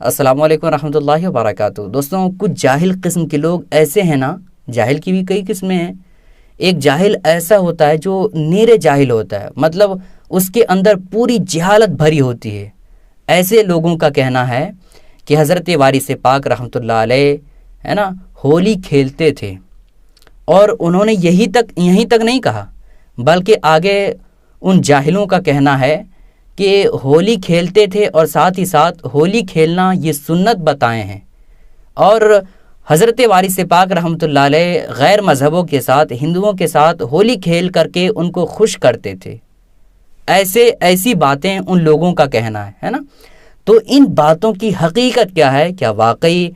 السلام علیکم ورحمۃ اللہ وبرکاتہ۔ دوستوں، کچھ جاہل قسم کے لوگ ایسے ہیں نا، جاہل کی بھی کئی قسمیں ہیں۔ ایک جاہل ایسا ہوتا ہے جو نیرے جاہل ہوتا ہے، مطلب اس کے اندر پوری جہالت بھری ہوتی ہے۔ ایسے لوگوں کا کہنا ہے کہ حضرت وارث پاک رحمۃ اللہ علیہ ہے نا ہولی کھیلتے تھے، اور انہوں نے یہیں تک نہیں کہا، بلکہ آگے ان جاہلوں کا کہنا ہے کہ ہولی کھیلتے تھے اور ساتھ ہی ساتھ ہولی کھیلنا یہ سنت بتائے ہیں، اور حضرت وارث پاک رحمۃ اللہ علیہ غیر مذہبوں کے ساتھ، ہندوؤں کے ساتھ ہولی کھیل کر کے ان کو خوش کرتے تھے۔ ایسی باتیں ان لوگوں کا کہنا ہے نا۔ تو ان باتوں کی حقیقت کیا ہے؟ کیا واقعی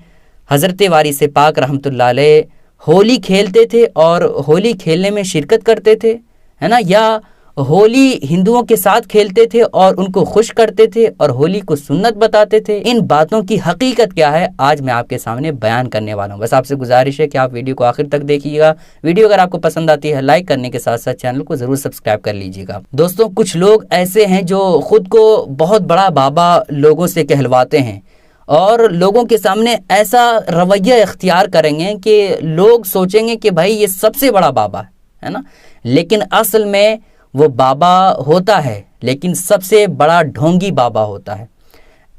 حضرت وارث پاک رحمۃ اللہ علیہ ہولی کھیلتے تھے اور ہولی کھیلنے میں شرکت کرتے تھے، ہے نا، یا ہولی ہندوؤں کے ساتھ کھیلتے تھے اور ان کو خوش کرتے تھے اور ہولی کو سنت بتاتے تھے؟ ان باتوں کی حقیقت کیا ہے آج میں آپ کے سامنے بیان کرنے والا ہوں۔ بس آپ سے گزارش ہے کہ آپ ویڈیو کو آخر تک دیکھیے گا۔ ویڈیو اگر آپ کو پسند آتی ہے لائک کرنے کے ساتھ ساتھ چینل کو ضرور سبسکرائب کر لیجیے گا۔ دوستوں، کچھ لوگ ایسے ہیں جو خود کو بہت بڑا بابا لوگوں سے کہلواتے ہیں، اور لوگوں کے سامنے ایسا رویہ اختیار کریں گے کہ لوگ سوچیں گے کہ بھائی یہ سب سے بڑا بابا ہے نا، لیکن اصل میں وہ بابا ہوتا ہے لیکن سب سے بڑا ڈھونگی بابا ہوتا ہے۔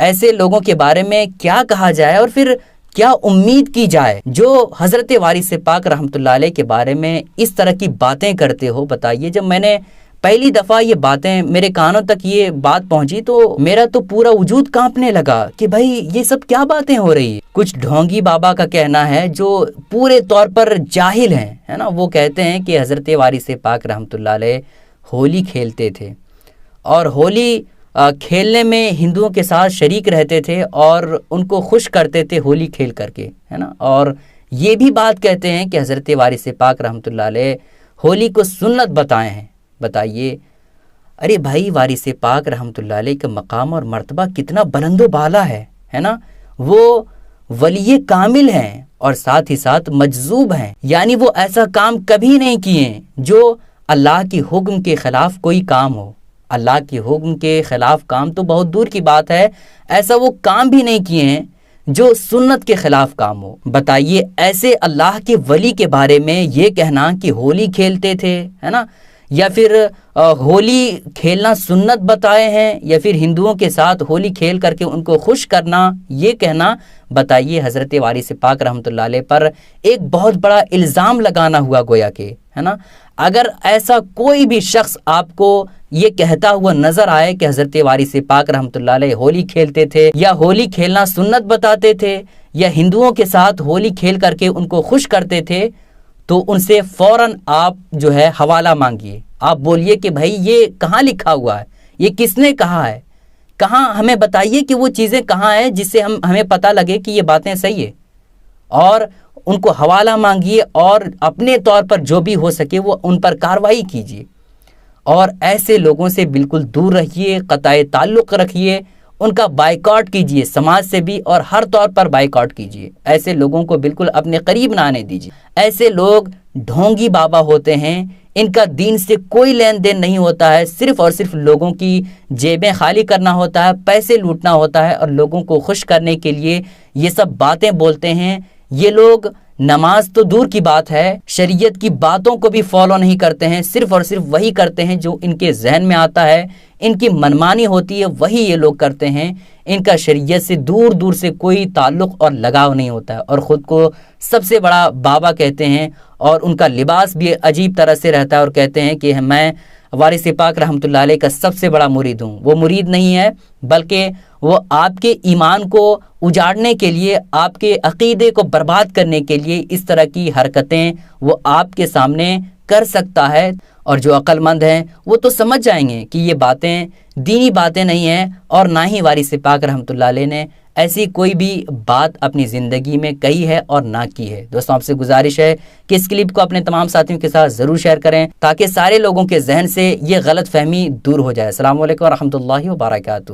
ایسے لوگوں کے بارے میں کیا کہا جائے اور پھر کیا امید کی جائے جو حضرت وارث پاک رحمۃ اللہ علیہ کے بارے میں اس طرح کی باتیں کرتے ہو؟ بتائیے، جب میں نے پہلی دفعہ یہ باتیں میرے کانوں تک یہ بات پہنچی تو میرا تو پورا وجود کانپنے لگا کہ بھائی یہ سب کیا باتیں ہو رہی ہیں۔ کچھ ڈھونگی بابا کا کہنا ہے جو پورے طور پر جاہل ہیں، ہے نا، وہ کہتے ہیں کہ حضرت وارث پاک رحمۃ اللہ علیہ ہولی کھیلتے تھے اور ہولی کھیلنے میں ہندوؤں کے ساتھ شریک رہتے تھے اور ان کو خوش کرتے تھے ہولی کھیل کر کے، ہے نا، اور یہ بھی بات کہتے ہیں کہ حضرت وارث پاک رحمۃ اللہ علیہ ہولی کو سنت بتائے ہیں۔ بتائیے، ارے بھائی، وارث پاک رحمۃ اللہ علیہ کا مقام اور مرتبہ کتنا بلند و بالا ہے نا، وہ ولی کامل ہیں اور ساتھ ہی ساتھ مجذوب ہیں، یعنی وہ ایسا کام کبھی نہیں کیے جو اللہ کی حکم کے خلاف کوئی کام ہو۔ اللہ کی حکم کے خلاف کام تو بہت دور کی بات ہے، ایسا وہ کام بھی نہیں کیے ہیں جو سنت کے خلاف کام ہو۔ بتائیے، ایسے اللہ کے ولی کے بارے میں یہ کہنا کہ ہولی کھیلتے تھے، ہے نا، یا پھر ہولی کھیلنا سنت بتائے ہیں، یا پھر ہندوؤں کے ساتھ ہولی کھیل کر کے ان کو خوش کرنا، یہ کہنا، بتائیے حضرت وارث پاک رحمۃ اللہ علیہ پر ایک بہت بڑا الزام لگانا ہوا گویا کہ، ہے نا۔ اگر ایسا کوئی بھی شخص آپ کو یہ کہتا ہوا نظر آئے کہ حضرت وارث پاک رحمۃ اللہ علیہ ہولی کھیلتے تھے یا ہولی کھیلنا سنت بتاتے تھے یا ہندوؤں کے ساتھ ہولی کھیل کر کے ان کو خوش کرتے تھے، تو ان سے فوراً آپ جو ہے حوالہ مانگیے۔ آپ بولیے کہ بھائی یہ کہاں لکھا ہوا ہے، یہ کس نے کہا ہے، کہاں ہمیں بتائیے کہ وہ چیزیں کہاں ہیں جس سے ہمیں پتہ لگے کہ یہ باتیں صحیح ہے، اور ان کو حوالہ مانگیے اور اپنے طور پر جو بھی ہو سکے وہ ان پر کارروائی کیجیے، اور ایسے لوگوں سے بالکل دور رہیے، قطع تعلق رکھیے، ان کا بائیکاٹ کیجیے، سماج سے بھی اور ہر طور پر بائیکاٹ کیجیے۔ ایسے لوگوں کو بالکل اپنے قریب نہ آنے دیجیے۔ ایسے لوگ ڈھونگی بابا ہوتے ہیں، ان کا دین سے کوئی لین دین نہیں ہوتا ہے، صرف اور صرف لوگوں کی جیبیں خالی کرنا ہوتا ہے، پیسے لوٹنا ہوتا ہے، اور لوگوں کو خوش کرنے کے لیے یہ سب باتیں بولتے ہیں۔ یہ لوگ نماز تو دور کی بات ہے، شریعت کی باتوں کو بھی فالو نہیں کرتے ہیں، صرف اور صرف وہی کرتے ہیں جو ان کے ذہن میں آتا ہے، ان کی منمانی ہوتی ہے وہی یہ لوگ کرتے ہیں۔ ان کا شریعت سے دور دور سے کوئی تعلق اور لگاؤ نہیں ہوتا ہے، اور خود کو سب سے بڑا بابا کہتے ہیں، اور ان کا لباس بھی عجیب طرح سے رہتا ہے، اور کہتے ہیں کہ میں وارث پاک رحمۃ اللہ علیہ کا سب سے بڑا مرید ہوں۔ وہ مرید نہیں ہے، بلکہ وہ آپ کے ایمان کو اجاڑنے کے لیے، آپ کے عقیدے کو برباد کرنے کے لیے اس طرح کی حرکتیں وہ آپ کے سامنے کر سکتا ہے، اور جو عقل مند ہیں وہ تو سمجھ جائیں گے کہ یہ باتیں دینی باتیں نہیں ہیں، اور نہ ہی وارث پاک رحمۃ اللہ علیہ نے ایسی کوئی بھی بات اپنی زندگی میں کہی ہے اور نہ کی ہے۔ دوستوں، آپ سے گزارش ہے کہ اس کلپ کو اپنے تمام ساتھیوں کے ساتھ ضرور شیئر کریں تاکہ سارے لوگوں کے ذہن سے یہ غلط فہمی دور ہو جائے۔ السلام علیکم ورحمۃ اللہ وبرکاتہ۔